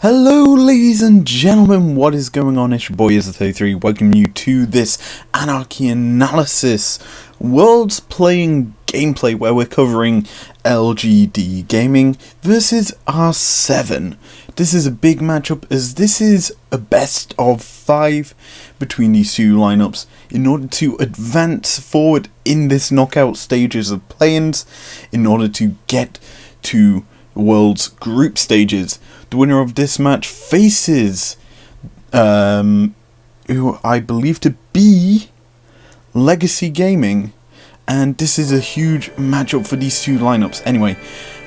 Hello ladies and gentlemen, what is going on? It's your boy Izlogic, welcome you to this Anarchy Analysis Worlds Playing gameplay where we're covering LGD Gaming versus R7. This is a big matchup as this is a best of 5 between these two lineups in order to advance forward in this knockout stages of play-ins in order to get to World's group stages. The winner of this match faces who I believe to be Legacy Gaming, and this is a huge matchup for these two lineups. Anyway,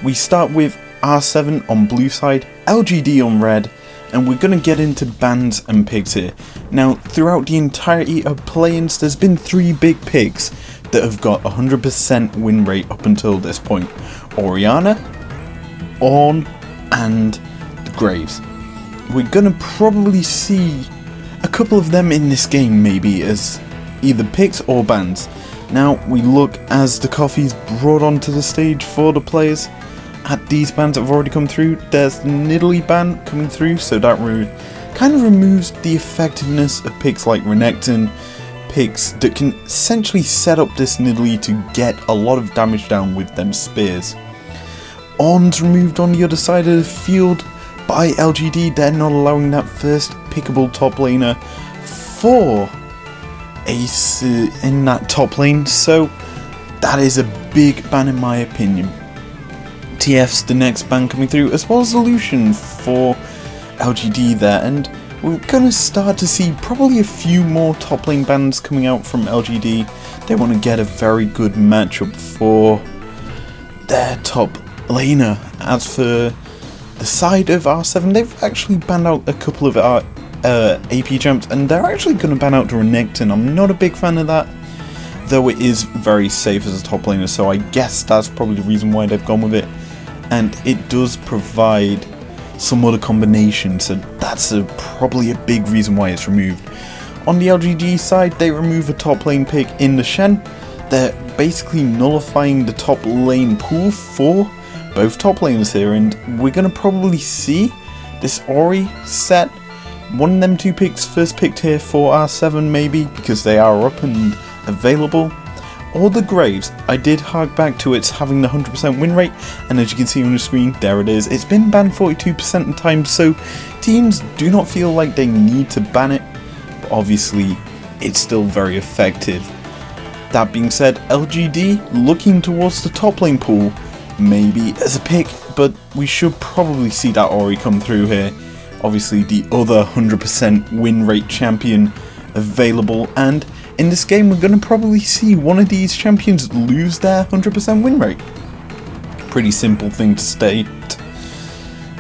we start with R7 on blue side, LGD on red, and we're going to get into bans and picks here. Now, throughout the entirety of play-ins, there's been 3 big picks that have got 100% win rate up until this point. Orianna, Ornn, and the Graves. We're gonna probably see a couple of them in this game maybe as either picks or bans. Now we look as the coffee's brought onto the stage for the players. At these bans that have already come through, there's the Nidalee ban coming through, so that kind of removes the effectiveness of picks like Renekton, picks that can essentially set up this Nidalee to get a lot of damage down with them spears. Ornn's removed on the other side of the field by LGD. They're not allowing that first pickable top laner for Ace in that top lane, so that is a big ban in my opinion. TF's the next ban coming through, as well as Lucian for LGD there, and we're going to start to see probably a few more top lane bans coming out from LGD. They want to get a very good matchup for their top laner. As for the side of R7, they've actually banned out a couple of our AP champs, and they're actually going to ban out Renekton. I'm not a big fan of that, though it is very safe as a top laner, so I guess that's probably the reason why they've gone with it. And it does provide some other combination, so that's probably a big reason why it's removed. On the LGD side, they remove a top lane pick in the Shen. They're basically nullifying the top lane pool for both top laners here, and we're going to probably see this Ori set. One of them 2 picks first picked here for R7 maybe, because they are up and available. Or the Graves. I did hark back to its having the 100% win rate, and as you can see on the screen, there it is. It's been banned 42% of the time, so teams do not feel like they need to ban it, but obviously it's still very effective. That being said, LGD looking towards the top lane pool maybe as a pick, but we should probably see that Ori come through here. Obviously the other 100% win rate champion available, and in this game we're going to probably see one of these champions lose their 100% win rate. Pretty simple thing to state,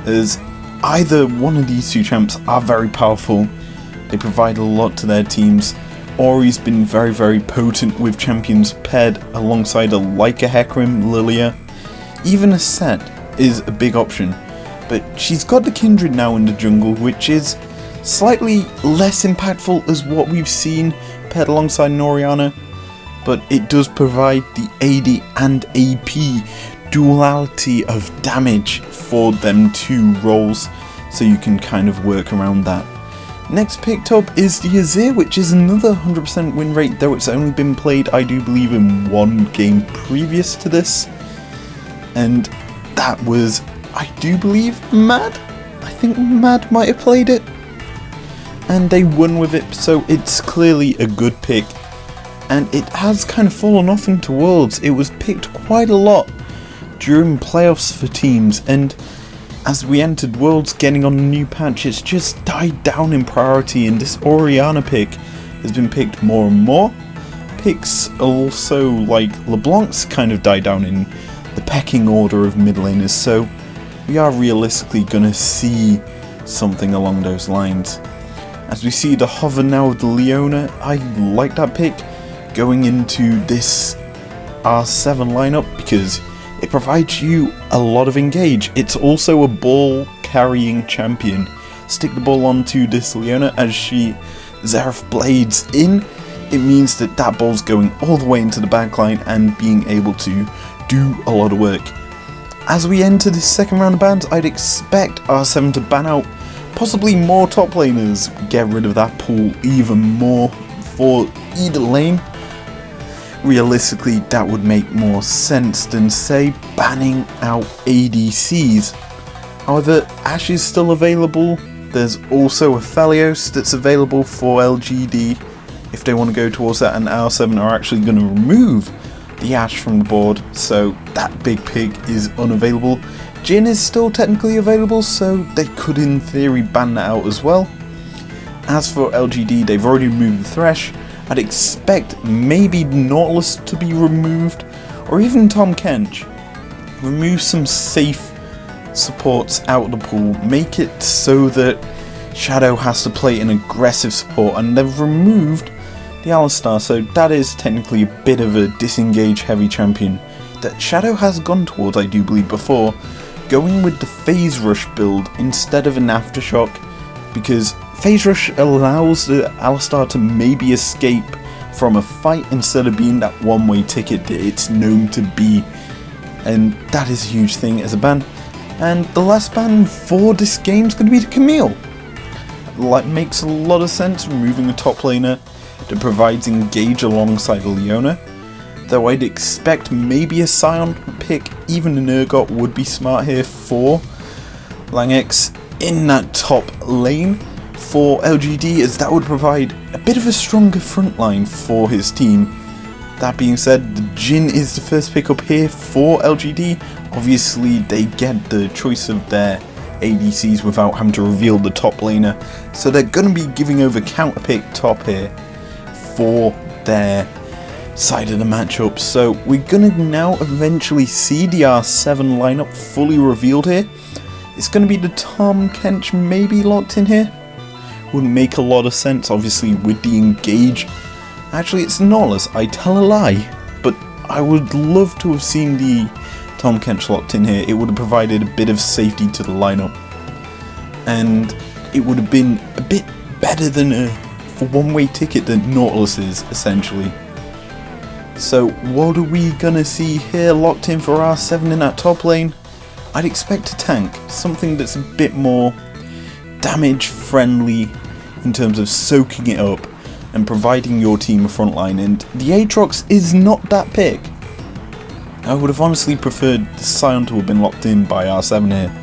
as either one of these 2 champs are very powerful, they provide a lot to their teams. Ori's been very potent with champions paired alongside a like a Hecarim, Lilia. Even a Set is a big option, but she's got the Kindred now in the jungle, which is slightly less impactful as what we've seen paired alongside Orianna, but it does provide the AD and AP duality of damage for them 2 roles, so you can kind of work around that. Next picked up is the Azir, which is another 100% win rate, though it's only been played, I do believe, in 1 game previous to this. And that was, I do believe, Mad? I think Mad might have played it. And they won with it, so it's clearly a good pick. And it has kind of fallen off into Worlds. It was picked quite a lot during playoffs for teams, and as we entered Worlds getting on a new patch, it's just died down in priority, and this Orianna pick has been picked more and more. Picks also like LeBlanc's kind of died down in the pecking order of mid laners, so we are realistically going to see something along those lines. As we see the hover now of the Leona, I like that pick going into this R7 lineup because it provides you a lot of engage. It's also a ball carrying champion. Stick the ball onto this Leona as she Xerath blades in. It means that that ball's going all the way into the backline and being able to do a lot of work. As we enter this second round of bans, I'd expect R7 to ban out possibly more top laners, get rid of that pool even more for either lane. Realistically, that would make more sense than, say, banning out ADCs. However, Ashe is still available. There's also a Aphelios that's available for LGD if they want to go towards that, and R7 are actually going to remove the Ashe from the board, so that big pig is unavailable. Jhin is still technically available, so they could in theory ban that out as well. As for LGD, they've already removed the Thresh. I'd expect maybe Nautilus to be removed, or even Tahm Kench. Remove some safe supports out of the pool, make it so that Shadow has to play an aggressive support, and they've removed the Alistar, so that is technically a bit of a disengage heavy champion that Shadow has gone towards, I do believe, before, going with the Phase Rush build instead of an Aftershock, because Phase Rush allows the Alistar to maybe escape from a fight instead of being that one-way ticket that it's known to be, and that is a huge thing as a ban. And the last ban for this game is going to be the Camille. Like, makes a lot of sense, removing a top laner that provides engage alongside Leona, though I'd expect maybe a Sion pick, even an Urgot would be smart here for Langx in that top lane for LGD, as that would provide a bit of a stronger front line for his team. That being said, the Jhin is the first pick up here for LGD. Obviously they get the choice of their ADCs without having to reveal the top laner, so they're going to be giving over counter pick top here for their side of the matchup. So we're going to now eventually see the R7 lineup fully revealed here. It's going to be the Tahm Kench maybe locked in here. Wouldn't make a lot of sense obviously with the engage. Actually it's Nautilus, I tell a lie, but I would love to have seen the Tahm Kench locked in here. It would have provided a bit of safety to the lineup, and it would have been a bit better than a one-way ticket that Nautilus is, essentially. So what are we gonna see here locked in for R7 in that top lane? I'd expect a tank, something that's a bit more damage friendly in terms of soaking it up and providing your team a front line, and the Aatrox is not that pick. I would have honestly preferred the Sion to have been locked in by R7 here,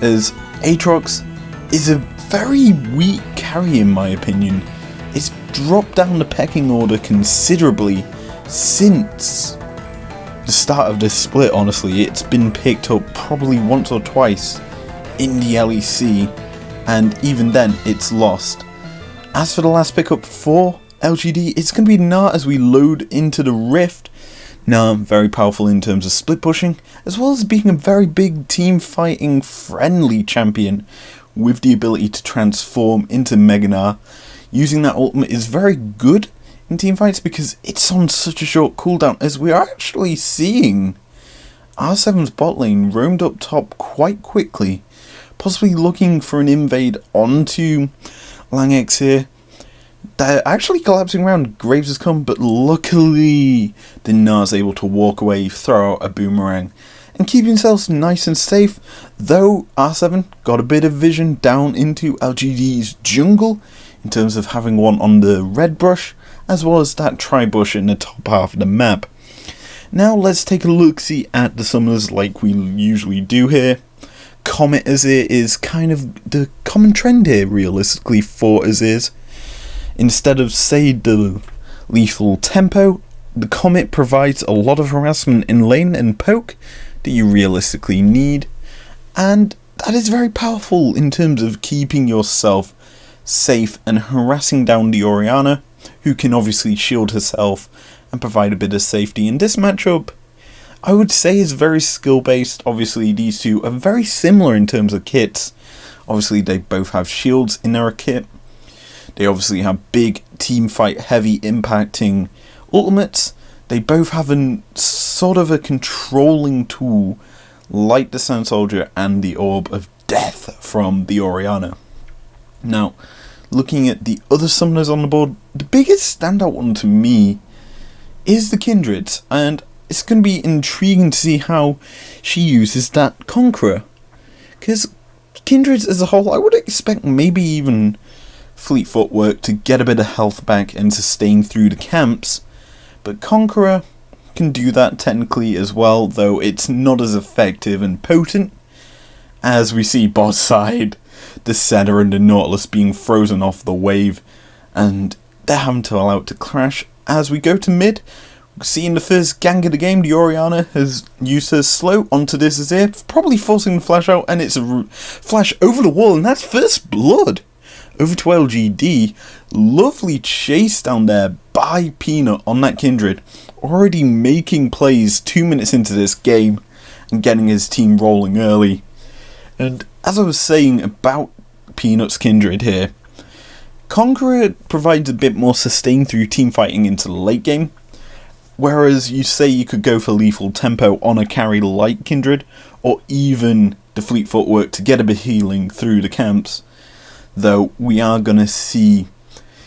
as Aatrox is a very weak carry in my opinion. It's dropped down the pecking order considerably since the start of this split. Honestly, it's been picked up probably once or twice in the LEC, and even then it's lost. As for the last pickup for LGD, it's going to be Na as we load into the Rift. Na, very powerful in terms of split pushing, as well as being a very big team fighting friendly champion with the ability to transform into Mega Na. Using that ultimate is very good in team fights because it's on such a short cooldown, as we are actually seeing R7's bot lane roamed up top quite quickly, possibly looking for an invade onto Langx here. They're actually collapsing around, Graves has come, but luckily the Na's able to walk away, throw out a boomerang, and keep themselves nice and safe, though R7 got a bit of vision down into LGD's jungle, in terms of having one on the red brush, as well as that tri-bush in the top half of the map. Now let's take a look-see at the summoners like we usually do here. Comet Azir is kind of the common trend here, realistically, for Azirs. Instead of, say, the lethal tempo, the Comet provides a lot of harassment in lane and poke that you realistically need, and that is very powerful in terms of keeping yourself safe and harassing down the Orianna, who can obviously shield herself and provide a bit of safety. In this matchup, I would say is very skill based. Obviously these two are very similar in terms of kits. Obviously they both have shields in their kit. They obviously have big team fight heavy impacting ultimates. They both have a sort of a controlling tool like the Sand Soldier and the Orb of Death from the Orianna. Now, looking at the other summoners on the board, the biggest standout one to me is the Kindred, and it's going to be intriguing to see how she uses that Conqueror, because Kindred as a whole, I would expect maybe even Fleet Footwork to get a bit of health back and sustain through the camps, but Conqueror can do that technically as well, though it's not as effective and potent. As we see bot side, the Senna and the Nautilus being frozen off the wave, and they're having to allow it to crash. As we go to mid, seeing the first gang of the game, the Oriana has used her slow onto this as here, probably forcing the flash out, and it's a flash over the wall, and that's first blood. Over to LGD, lovely chase down there by Peanut on that Kindred, already making plays 2 minutes into this game, and getting his team rolling early. And as I was saying about Peanut's Kindred here, Conqueror provides a bit more sustain through team fighting into the late game, whereas you say you could go for lethal tempo on a carry like Kindred, or even the Fleet Footwork to get a bit of healing through the camps. Though we are going to see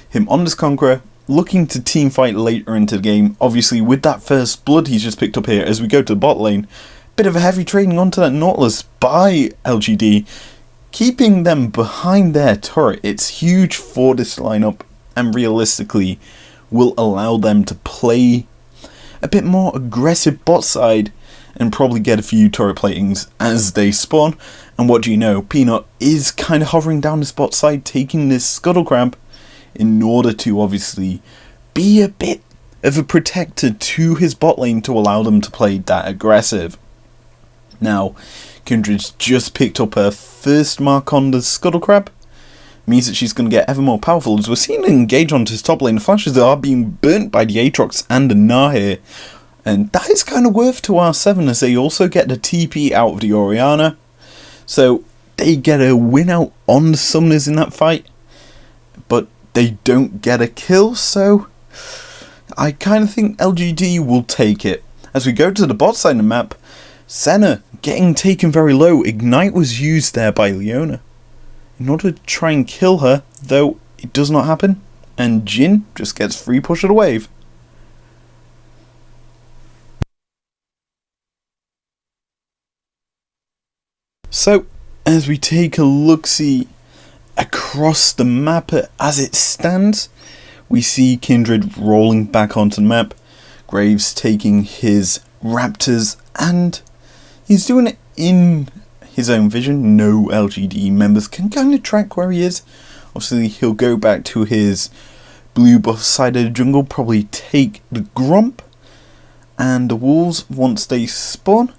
him on this Conqueror looking to team fight later into the game, obviously with that first blood he's just picked up here. As we go to the bot lane, bit of a heavy trading onto that Nautilus by LGD, keeping them behind their turret. It's huge for this lineup, and realistically will allow them to play a bit more aggressive bot side and probably get a few turret platings as they spawn. And what do you know, Peanut is kind of hovering down this bot side, taking this scuttle crab in order to obviously be a bit of a protector to his bot lane to allow them to play that aggressive. Now, Kindred's just picked up her first mark on the scuttle crab, means that she's going to get ever more powerful. As we're seeing her engage onto his top lane, the flashes are being burnt by the Aatrox and the Gnar here, and that is kind of worth to R7 as they also get the TP out of the Oriana. So they get a win out on the Summoners in that fight, but they don't get a kill, so I kind of think LGD will take it. As we go to the bot side of the map, Senna getting taken very low. Ignite was used there by Leona in order to try and kill her, though it does not happen, and Jhin just gets free push of the wave. So, as we take a look-see across the map as it stands, we see Kindred rolling back onto the map, Graves taking his Raptors, and he's doing it in his own vision. No LGD members can kind of track where he is. Obviously, he'll go back to his blue buff side of the jungle, probably take the Gromp and the Wolves once they spawn.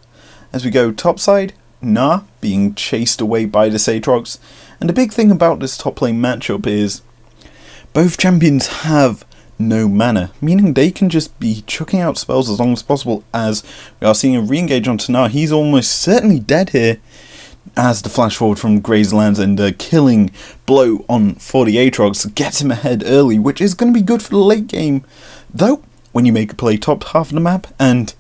As we go topside, Gnar being chased away by the Aatrox, and the big thing about this top lane matchup is both champions have no mana, meaning they can just be chucking out spells as long as possible. As we are seeing a re-engage onto Gnar, he's almost certainly dead here as the flash forward from Graves lands, and a killing blow on for the Aatrox gets him ahead early, which is going to be good for the late game. Though when you make a play top half of the map and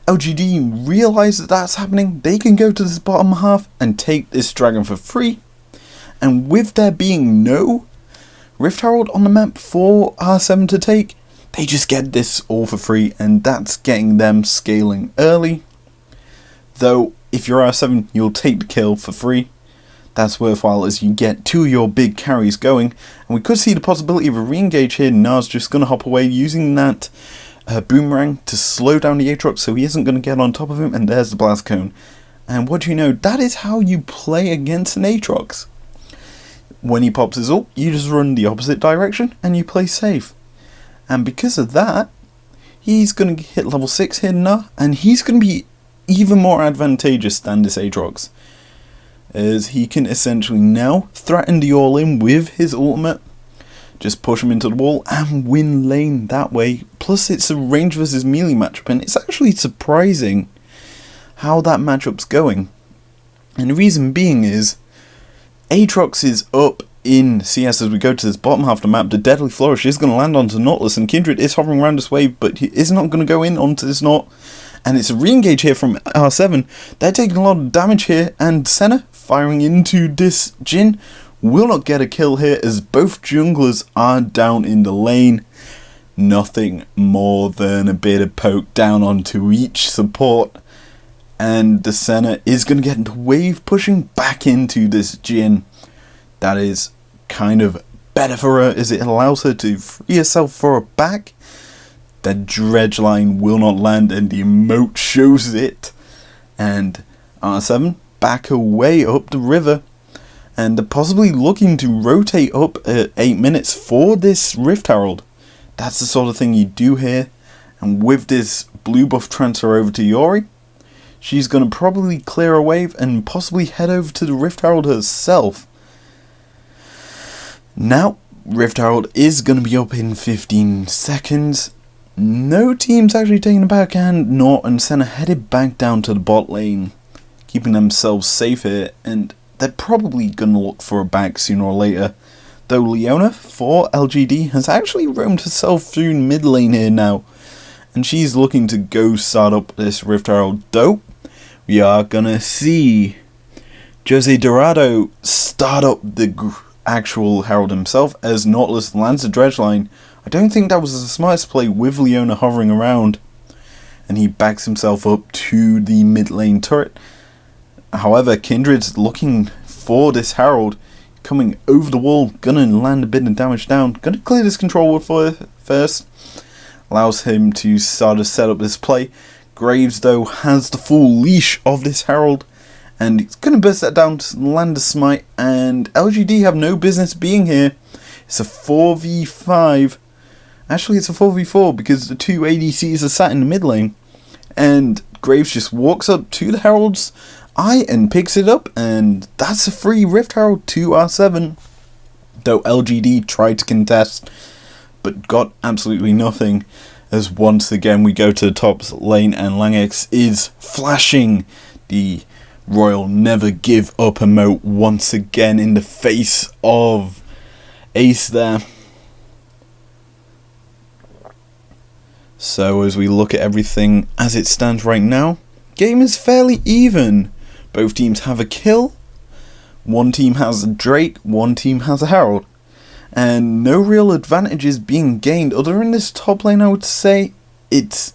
LGD realise that that's happening, they can go to this bottom half and take this dragon for free. And with there being no Rift Herald on the map for R7 to take, they just get this all for free, and that's getting them scaling early. Though if you're R7, you'll take the kill for free. That's worthwhile as you get two of your big carries going, and we could see the possibility of a re-engage here. Gnar's just going to hop away using that boomerang to slow down the Aatrox so he isn't going to get on top of him, and there's the blast cone. And what do you know, that is how you play against an Aatrox. When he pops his ult, you just run the opposite direction and you play safe. And because of that, he's going to hit level 6 here now, and he's going to be even more advantageous than this Aatrox, as he can essentially now threaten the all-in with his ultimate, just push him into the wall and win lane that way. Plus it's a range versus melee matchup, and it's actually surprising how that matchup's going. And the reason being is Aatrox is up in CS as we go to this bottom half of the map. The Deadly Flourish is going to land onto Nautilus, and Kindred is hovering around this wave, but he is not going to go in onto this Naut. And it's a re-engage here from R7. They're taking a lot of damage here, and Senna firing into this Jhin will not get a kill here as both junglers are down in the lane. Nothing more than a bit of poke down onto each support, And the Senna is going to get into wave, pushing back into this Jin. That is kind of better for her, as it allows her to free herself for her back. The dredge line will not land, and the emote shows it. And R7 back away up the river, and they're possibly looking to rotate up at 8 minutes for this Rift Herald. That's the sort of thing you do here. And with this blue buff transfer over to Yori, she's going to probably clear a wave and possibly head over to the Rift Herald herself. Now, Rift Herald is going to be up in 15 seconds. No team's actually taking a backhand. Nor and Senna headed back down to the bot lane, keeping themselves safe here, and they're probably going to look for a back sooner or later. Though Leona, for LGD, has actually roamed herself through mid lane here now, and she's looking to go start up this Rift Herald. Though, we are going to see Jose Dorado start up the actual Herald himself, as Nautilus lands the dredge line. I don't think that was the smartest play with Leona hovering around, and he backs himself up to the mid lane turret. However, Kindred's looking for this Herald, coming over the wall, gonna land a bit of damage down, gonna clear this control ward for first, allows him to start to set up this play. Graves though has the full leash of this Herald, and he's gonna burst that down to land a smite, and LGD have no business being here. It's a 4v5, actually it's a 4v4 because the two ADCs are sat in the mid lane, and Graves just walks up to the Herald's eye and picks it up, and that's a free Rift Herald to R7. Though LGD tried to contest, but got absolutely nothing, as once again we go to the top lane and Langex is flashing the Royal Never Give Up emote once again in the face of Ace there. So as we look at everything as it stands right now, game is fairly even. Both teams have a kill, one team has a Drake, one team has a Herald, and no real advantages being gained other than this top lane. I would say it's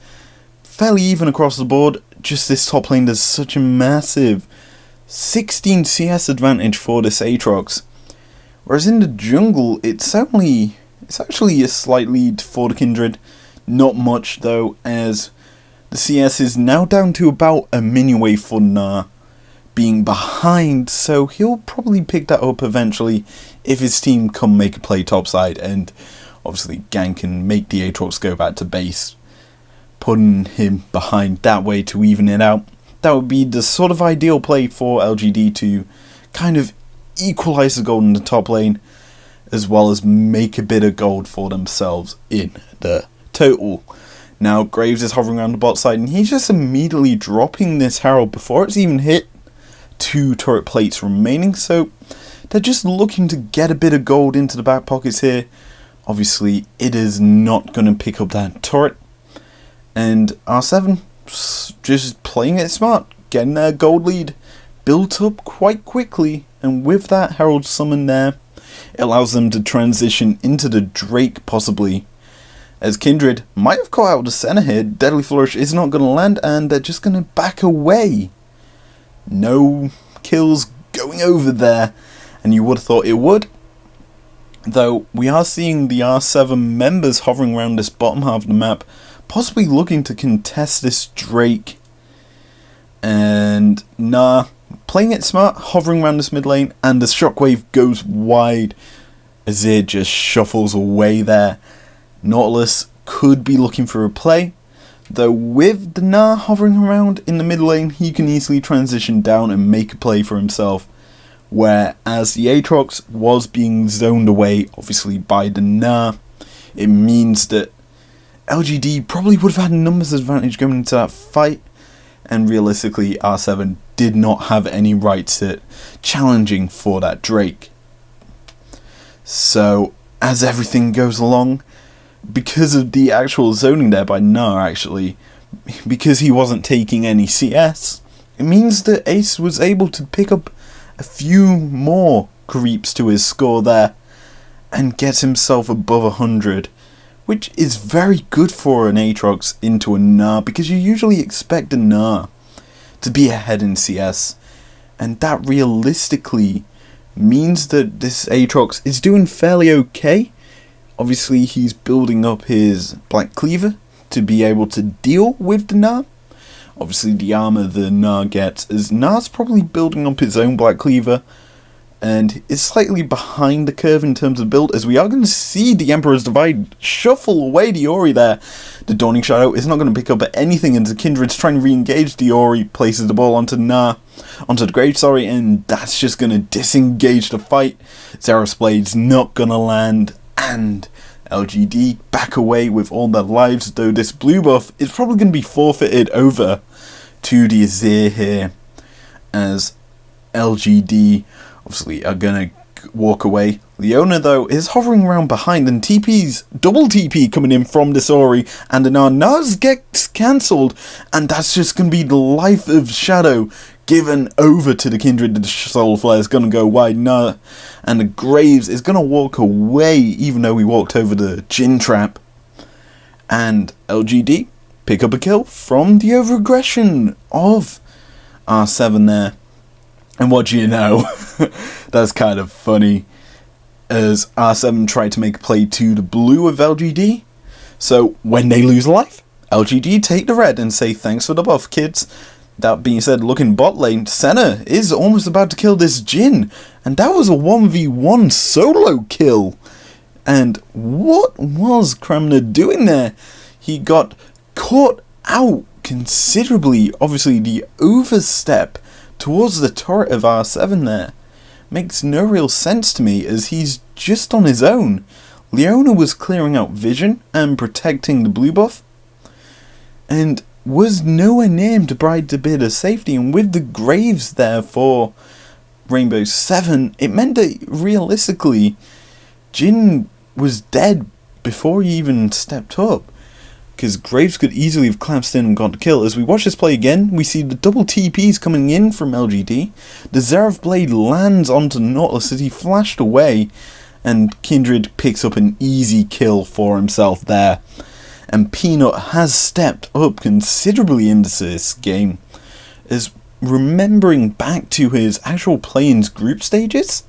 fairly even across the board, just this top lane does such a massive 16 CS advantage for this Aatrox, whereas in the jungle it's actually a slight lead for the Kindred, not much though, as the CS is now down to about a mini wave for Gnar, being behind, so he'll probably pick that up eventually if his team come make a play topside, and obviously gank and make the Aatrox go back to base, putting him behind that way to even it out. That would be the sort of ideal play for LGD to kind of equalize the gold in the top lane, as well as make a bit of gold for themselves in the total. Now Graves is hovering around the bot side, and he's just immediately dropping this Herald before it's even hit 2 turret plates remaining, so they're just looking to get a bit of gold into the back pockets here. Obviously it is not going to pick up that turret, and R7 just playing it smart, getting their gold lead built up quite quickly, and with that Herald summon there, it allows them to transition into the Drake possibly, as Kindred might have caught out the Senna here. Deadly Flourish is not going to land, and they're just going to back away. No kills going over there, and you would have thought it would. Though we are seeing the R7 members hovering around this bottom half of the map, possibly looking to contest this Drake. And Gnar playing it smart, hovering around this mid lane, and the shockwave goes wide as it just shuffles away there. Nautilus could be looking for a play, though with the Gnar hovering around in the mid lane, he can easily transition down and make a play for himself, whereas the Aatrox was being zoned away obviously by the Gnar. It means that LGD probably would have had a numbers advantage going into that fight, and realistically R7 did not have any rights at challenging for that Drake. So as everything goes along, because of the actual zoning there by Gnar, actually, because he wasn't taking any CS, it means that Ace was able to pick up a few more creeps to his score there and get himself above 100, which is very good for an Aatrox into a Gnar, because you usually expect a Gnar to be ahead in CS. And that realistically means that this Aatrox is doing fairly okay. Obviously, he's building up his Black Cleaver to be able to deal with the Gnar. Obviously, the armor the Gnar gets is Gnar's probably building up his own Black Cleaver, and is slightly behind the curve in terms of build, as we are going to see the Emperor's Divide shuffle away the Ori there. The Dawning Shadow is not going to pick up anything, and the Kindred's trying to re-engage the Ori, places the ball onto the Grave, and that's just going to disengage the fight. Xerath's Blade's not going to land, and LGD back away with all their lives, though this blue buff is probably going to be forfeited over to the Azir here, as LGD obviously are going to walk away. Leona, though, is hovering around behind, and TP's double TP coming in from this Ori, and the Nars gets cancelled, and that's just going to be the life of Shadow given over to the Kindred. The Soul Flare is going to go wide, and the Graves is going to walk away, even though we walked over the Jhin Trap. And LGD pick up a kill from the overaggression of R7 there. And what do you know? That's kind of funny, as R7 tried to make a play to the blue of LGD. So when they lose life, LGD take the red and say thanks for the buff, kids. That being said, looking bot lane, Senna is almost about to kill this Jhin, and that was a 1v1 solo kill. And what was Kramner doing there? He got caught out considerably. Obviously, the overstep towards the turret of R7 there makes no real sense to me, as he's just on his own. Leona was clearing out vision and protecting the blue buff, and was nowhere near him to provide the bit of safety. And with the Graves there for Rainbow 7, it meant that realistically Jhin was dead before he even stepped up, because Graves could easily have collapsed in and got the kill. As we watch this play again, we see the double TPs coming in from LGD. The Xerath Blade lands onto Nautilus as he flashed away, and Kindred picks up an easy kill for himself there. And Peanut has stepped up considerably into this game, as remembering back to his actual play-ins group stages,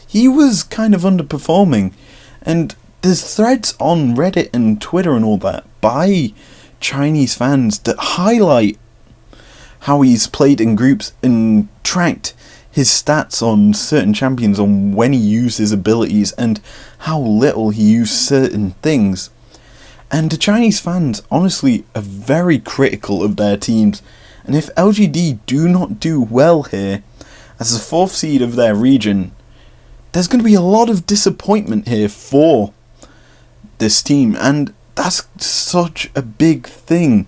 he was kind of underperforming. And there's threads on Reddit and Twitter and all that by Chinese fans that highlight how he's played in groups and tracked his stats on certain champions, on when he used his abilities and how little he used certain things. And the Chinese fans honestly are very critical of their teams, and if LGD do not do well here as the 4th seed of their region, there's going to be a lot of disappointment here for this team. And that's such a big thing,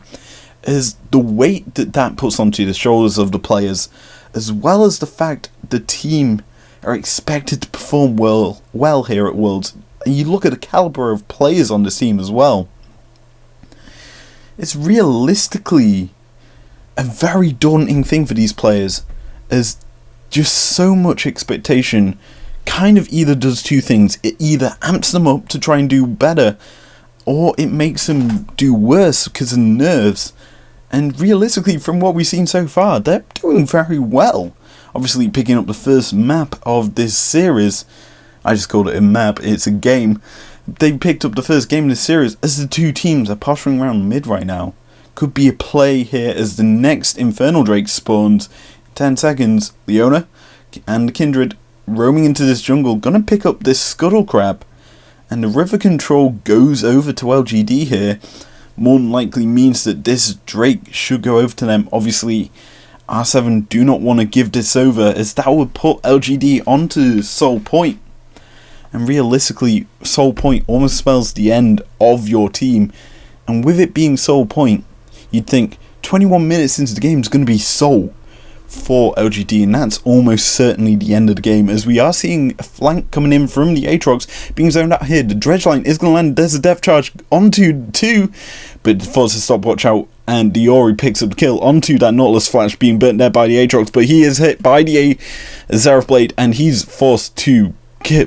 as the weight that puts onto the shoulders of the players, as well as the fact the team are expected to perform well here at Worlds. And you look at the caliber of players on this team as well, it's realistically a very daunting thing for these players, as just so much expectation kind of either does two things. It either amps them up to try and do better, or it makes them do worse because of nerves. And realistically, from what we've seen so far, they're doing very well. Obviously, picking up the first map of this series, I just called it a map, it's a game. They picked up the first game in the series as the two teams are posturing around mid right now. Could be a play here as the next Infernal Drake spawns. 10 seconds, Leona and the Kindred roaming into this jungle, gonna pick up this Scuttle Crab, and the river control goes over to LGD here. More than likely means that this Drake should go over to them. Obviously, R7 do not want to give this over, as that would put LGD onto Soul Point. And realistically, Soul Point almost spells the end of your team. And with it being Soul Point, you'd think 21 minutes into the game is going to be Soul for LGD, and that's almost certainly the end of the game, as we are seeing a flank coming in from the Aatrox being zoned out here. The dredge line is going to land. There's a depth charge onto 2, but forces stopwatch out, and Diori picks up the kill onto that Nautilus flash being burnt there by the Aatrox, but he is hit by the Xerath Blade, and he's forced to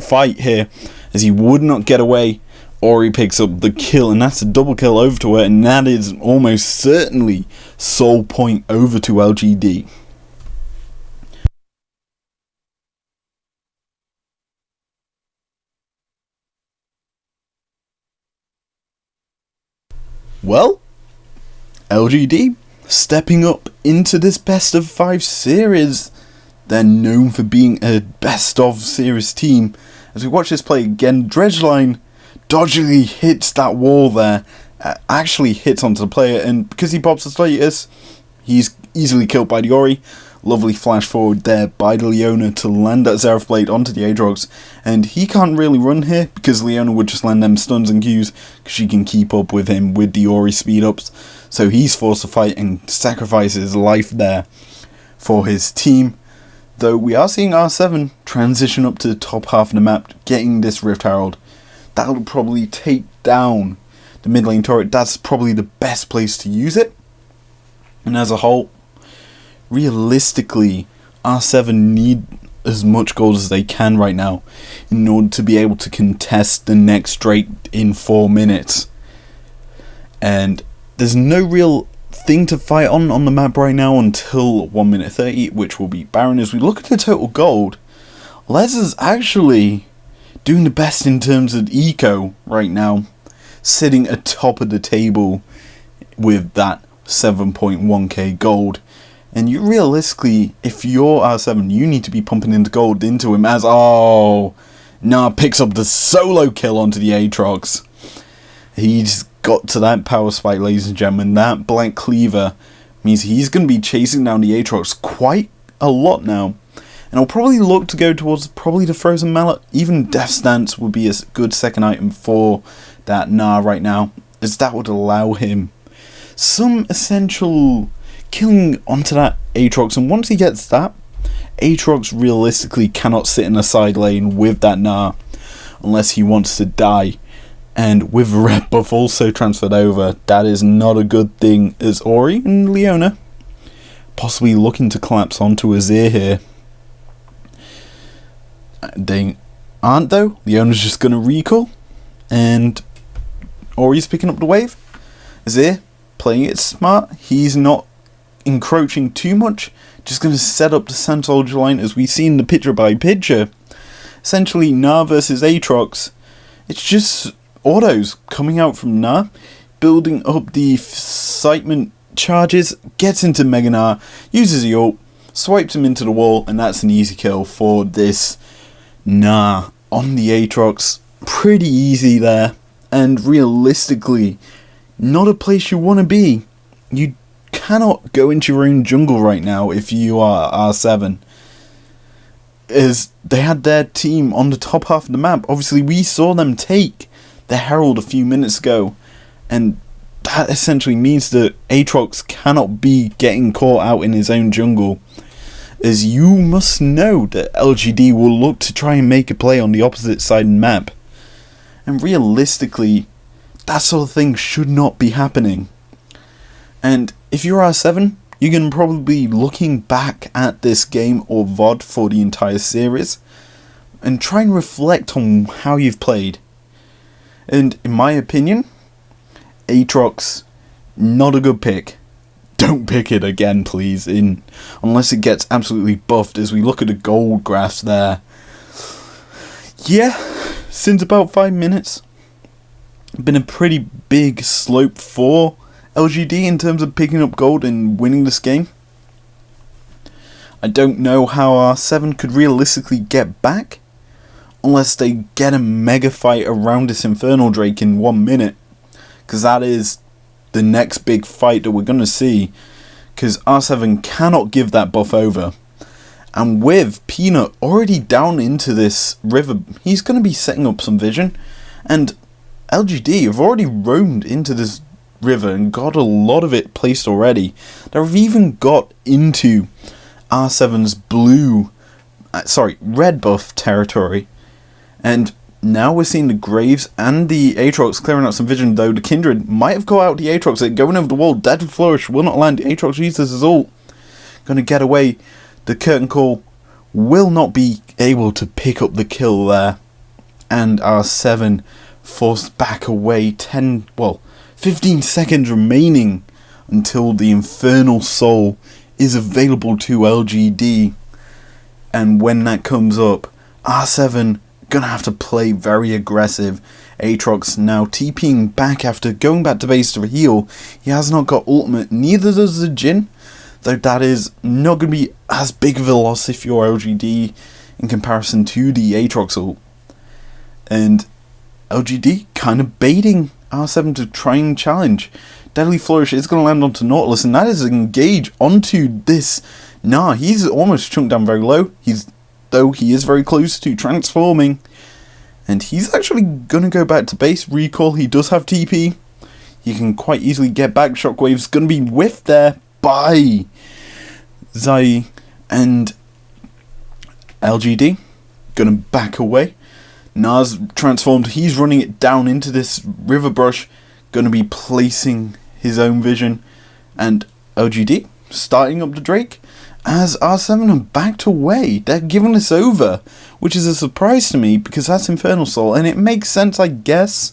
fight here, as he would not get away Ori picks up the kill, and that's a double kill over to her, and that is almost certainly soul point over to LGD. Well, LGD stepping up into this best of 5 series. They're known for being a best of series team. As we watch this play again, Dredgeline dodgily hits that wall there, actually hits onto the player, and because he pops the status, he's easily killed by the Ori. Lovely flash forward there by the Leona to land that Seraph Blade onto the Aatrox, and he can't really run here because Leona would just land them stuns and Qs because she can keep up with him with the Ori speed ups, so he's forced to fight and sacrifice his life there for his team. Though we are seeing R7 transition up to the top half of the map, getting this Rift Herald. That'll probably take down the mid lane turret. That's probably the best place to use it. And as a whole, realistically, R7 need as much gold as they can right now in order to be able to contest the next Drake in 4 minutes. And there's no real thing to fight on the map right now until 1 minute 30, which will be Baron. As we look at the total gold, Les is actually doing the best in terms of eco right now, sitting atop of the table with that 7.1k gold. And you realistically, if you're R7, you need to be pumping into gold into him as picks up the solo kill onto the Aatrox. He's got to that power spike, ladies and gentlemen. That blank cleaver means he's going to be chasing down the Aatrox quite a lot now. And I'll probably look to go towards probably the Frozen Mallet. Even Death Stance would be a good second item for that Gnar right now, as that would allow him some essential killing onto that Aatrox. And once he gets that, Aatrox realistically cannot sit in a side lane with that Gnar unless he wants to die. And with red buff also transferred over, that is not a good thing, as Ori and Leona possibly looking to collapse onto Azir here. They aren't though. Leona's just going to recall, and Ori's picking up the wave. Azir playing it smart. He's not encroaching too much, just going to set up the Sand Soldier line as we've seen the picture by picture. Essentially Gnar versus Aatrox. It's just autos coming out from Gnar, building up the excitement charges, gets into Mega Gnar, uses the ult, swipes him into the wall, and that's an easy kill for this Gnar on the Aatrox. Pretty easy there, and realistically, not a place you want to be. You cannot go into your own jungle right now if you are R7. As they had their team on the top half of the map. Obviously, we saw them take the Herald a few minutes ago, and that essentially means that Aatrox cannot be getting caught out in his own jungle, as you must know that LGD will look to try and make a play on the opposite side of the map, and realistically that sort of thing should not be happening. And if you're R7, you're going to probably be looking back at this game or VOD for the entire series and try and reflect on how you've played. And in my opinion, Aatrox, not a good pick. Don't pick it again, please, unless it gets absolutely buffed, as we look at the gold graphs there. Yeah, since about 5 minutes, been a pretty big slope for LGD in terms of picking up gold and winning this game. I don't know how R7 could realistically get back, unless they get a mega fight around this Infernal Drake in 1 minute, because that is the next big fight that we're going to see, because R7 cannot give that buff over. And with Peanut already down into this river, he's going to be setting up some vision, and LGD have already roamed into this river and got a lot of it placed already. They've even got into R7's red buff territory, and now we're seeing the Graves and the Aatrox clearing out some vision, though the Kindred might have got out the Aatrox. They're going over the wall. Deadly Flourish will not land. The Aatrox uses his ult. Going to get away. The Curtain Call will not be able to pick up the kill there. And R7 forced back away 15 seconds remaining until the Infernal Soul is available to LGD. And when that comes up, R7 gonna have to play very aggressive. Aatrox now TPing back after going back to base to heal. He has not got ultimate, neither does the Jhin, though that is not going to be as big of a loss if you're LGD in comparison to the Aatrox ult. And LGD kind of baiting R7 to try and challenge. Deadly Flourish is going to land onto Nautilus, and that is engage onto this. He's almost chunked down very low, though he is very close to transforming. And he's actually going to go back to base. Recall, he does have TP. He can quite easily get back. Shockwave's going to be whiffed there by Zai. And LGD going to back away. Nas transformed. He's running it down into this river brush. Going to be placing his own vision. And LGD starting up the Drake. As R7 are backed away, they're giving this over, which is a surprise to me because that's Infernal Soul, and it makes sense, I guess,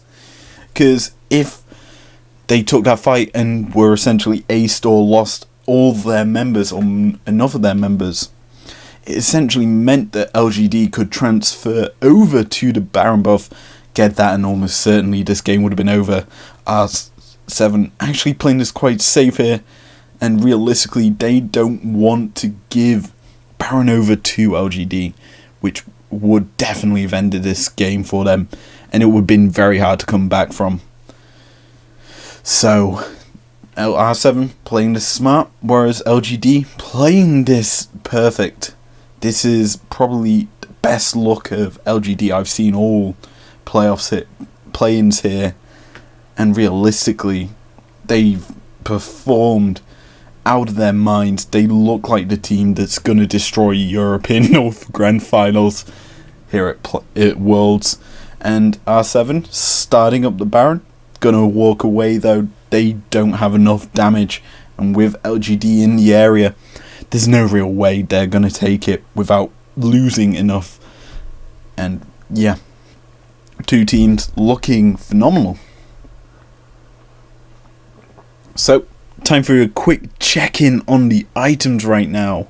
because if they took that fight and were essentially aced or lost all their members or enough of their members, it essentially meant that LGD could transfer over to the Baron buff, get that, and almost certainly this game would have been over. R7 actually playing this quite safe here. And realistically, they don't want to give Baron over to LGD, which would definitely have ended this game for them, and it would have been very hard to come back from. So, R7 playing this smart, whereas LGD playing this perfect. This is probably the best look of LGD I've seen all play-ins here, and realistically, they've performed out of their minds. They look like the team that's going to destroy European North Grand Finals here at Worlds. And R7 starting up the Baron, gonna walk away though. They don't have enough damage, and with LGD in the area, there's no real way they're gonna take it without losing enough. And yeah, two teams looking phenomenal. So time for a quick check-in on the items right now.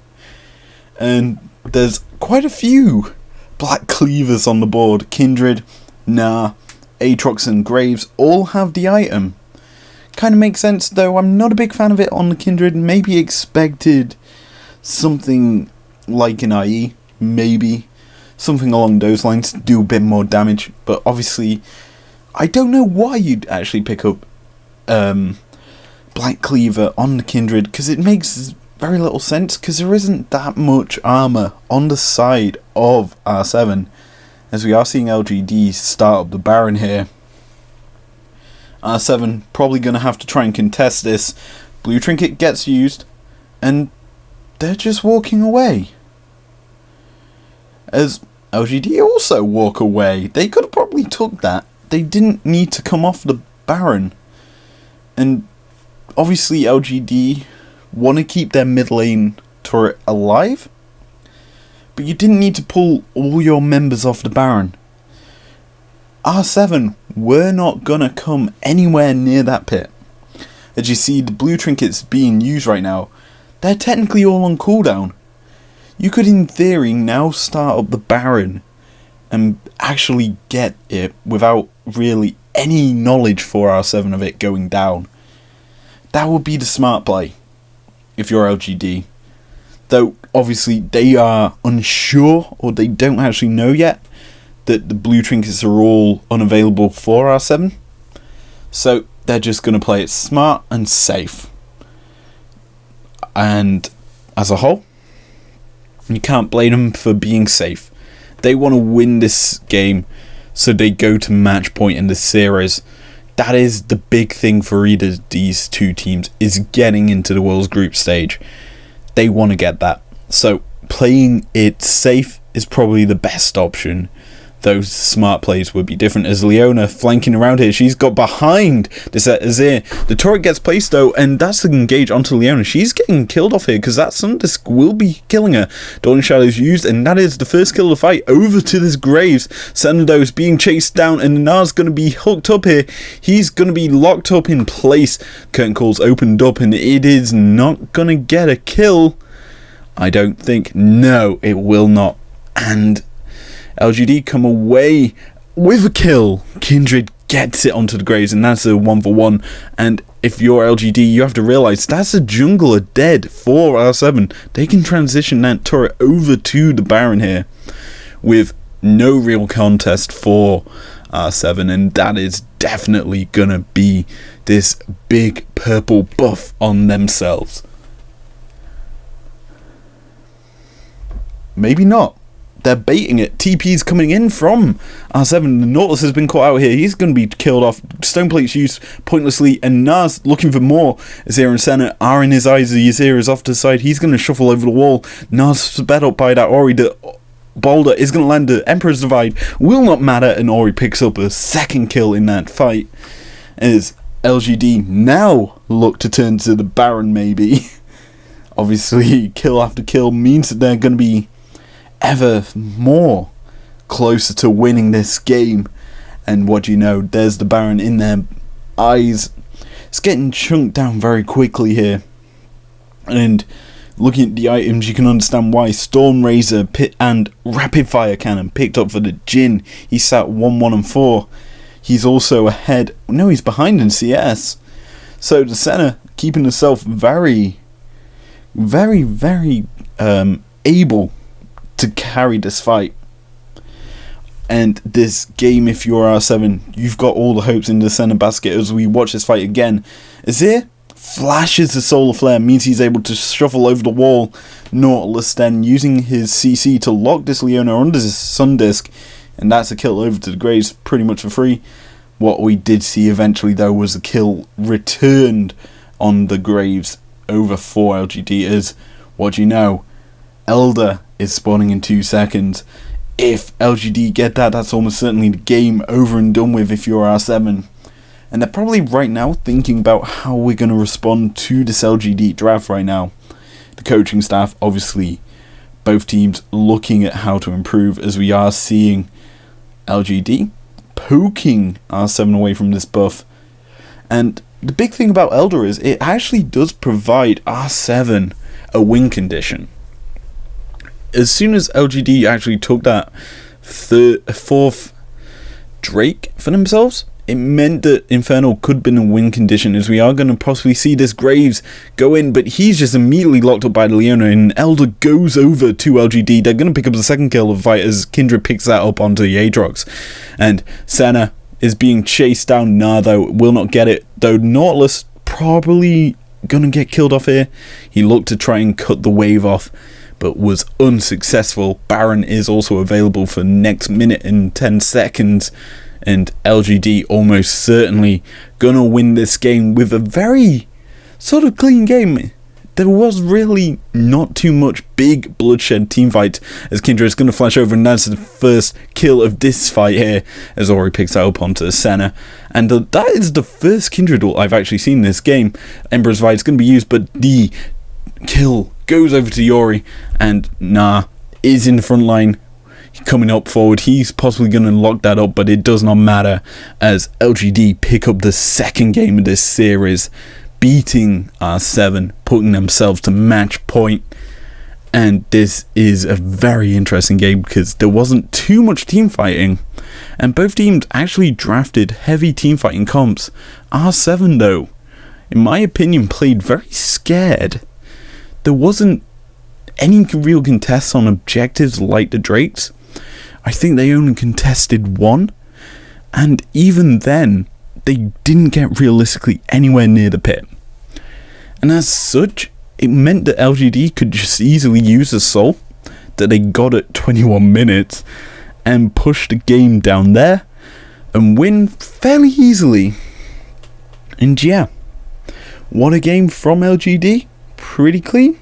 And there's quite a few Black Cleavers on the board. Kindred, Aatrox and Graves all have the item. Kind of makes sense, though I'm not a big fan of it on the Kindred. Maybe expected something like an IE. Maybe something along those lines to do a bit more damage. But obviously, I don't know why you'd actually pick up Black Cleaver on the Kindred, because it makes very little sense, because there isn't that much armor on the side of R7, as we are seeing LGD start up the Baron here. R7 probably going to have to try and contest this. Blue Trinket gets used, and they're just walking away. As LGD also walk away. They could have probably took that. They didn't need to come off the Baron. And obviously LGD want to keep their mid lane turret alive, but you didn't need to pull all your members off the Baron. R7 were not gonna come anywhere near that pit. As you see, the blue trinkets being used right now, they're technically all on cooldown. You could in theory now start up the Baron and actually get it without really any knowledge for R7 of it going down. That would be the smart play if you're LGD. Though obviously they are unsure, or they don't actually know yet, that the blue trinkets are all unavailable for R7. So they're just going to play it smart and safe. And as a whole, you can't blame them for being safe. They want to win this game, so they go to match point in the series. That is the big thing for either of these two teams, is getting into the World's group stage. They want to get that. So playing it safe is probably the best option those smart plays would be different, as Leona flanking around here. She's got behind this Azir. The turret gets placed though, and that's the engage onto Leona. She's getting killed off here because that Sundisk will be killing her. Dawn Shadows used, and that is the first kill of the fight. Over to this Graves. Senado is being chased down, and Nar's going to be hooked up here. He's going to be locked up in place. Curtain calls opened up, and it is not going to get a kill. I don't think. No, it will not. And LGD come away with a kill. Kindred gets it onto the Graves, and that's a 1-for-1. And if you're LGD, you have to realise that's a jungler dead for R7. They can transition that turret over to the Baron here with no real contest for R7, and that is definitely gonna be this big purple buff on themselves. Maybe not. They're baiting it. TP's coming in from R7. The Nautilus has been caught out here. He's going to be killed off. Stoneplate's used pointlessly, and Nas looking for more. Azir and Senna are in his eyes. The Azir is off to the side. He's going to shuffle over the wall. Nas sped up by that Ori. The boulder is going to land. The Emperor's Divide will not matter, and Ori picks up a second kill in that fight as LGD now look to turn to the Baron maybe. Obviously, kill after kill means that they're going to be ever more closer to winning this game. And what do you know, there's the Baron in their eyes. It's getting chunked down very quickly here, and looking at the items you can understand why. Storm Razor, Pit and Rapid Fire Cannon picked up for the Jhin. He sat 1, 1 and 4. He's also ahead, no, he's behind in CS. So the Senna keeping himself very able to carry this fight. And this game, if you're R7, you've got all the hopes in the center basket as we watch this fight again. Azir flashes the Solar Flare, means he's able to shuffle over the wall. Nautilus then using his CC to lock this Leona under his Sundisk, and that's a kill over to the Graves pretty much for free. What we did see eventually though was a kill returned on the Graves over 4 LGD. As what do you know, Elder is spawning in 2 seconds. If LGD get that, that's almost certainly the game over and done with if you're R7. And they're probably right now thinking about how we're going to respond to this LGD draft right now. The coaching staff, obviously, both teams looking at how to improve, as we are seeing LGD poking R7 away from this buff. And the big thing about Elder is it actually does provide R7 a win condition. As soon as LGD actually took that 4th Drake for themselves, it meant that Infernal could have been a win condition, as we are going to possibly see this Graves go in, but he's just immediately locked up by the Leona, and Elder goes over to LGD. They're going to pick up the second kill of the fight as Kindred picks that up onto the Aatrox, and Senna is being chased down. Nah, though, will not get it, though Nautilus probably going to get killed off here. He looked to try and cut the wave off, but was unsuccessful. Baron is also available for next minute and 10 seconds, and LGD almost certainly gonna win this game with a very sort of clean game. There was really not too much big bloodshed team fight, as Kindred is going to flash over, and that's the first kill of this fight here as Ori picks that up onto Senna. And that is the first Kindred ult I've actually seen in this game. Emperor's Fight is going to be used, but the kill goes over to Yori, and Nah is in the front line coming up forward. He's possibly going to lock that up, but it does not matter as LGD pick up the second game of this series, beating R7, putting themselves to match point. And this is a very interesting game because there wasn't too much team fighting, and both teams actually drafted heavy team fighting comps. R7 though, in my opinion, played very scared. There wasn't any real contests on objectives like the Drakes. I think they only contested one, and even then they didn't get realistically anywhere near the pit. And as such, it meant that LGD could just easily use a soul that they got at 21 minutes and push the game down there and win fairly easily. And yeah, what a game from LGD. Pretty clean.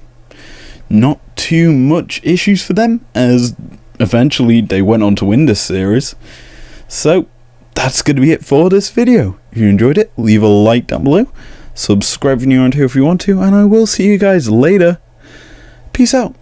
Not too much issues for them, as eventually they went on to win this series. So that's going to be it for this video. If you enjoyed it, leave a like down below, subscribe if you're new around here if you want to, and I will see you guys later. Peace out.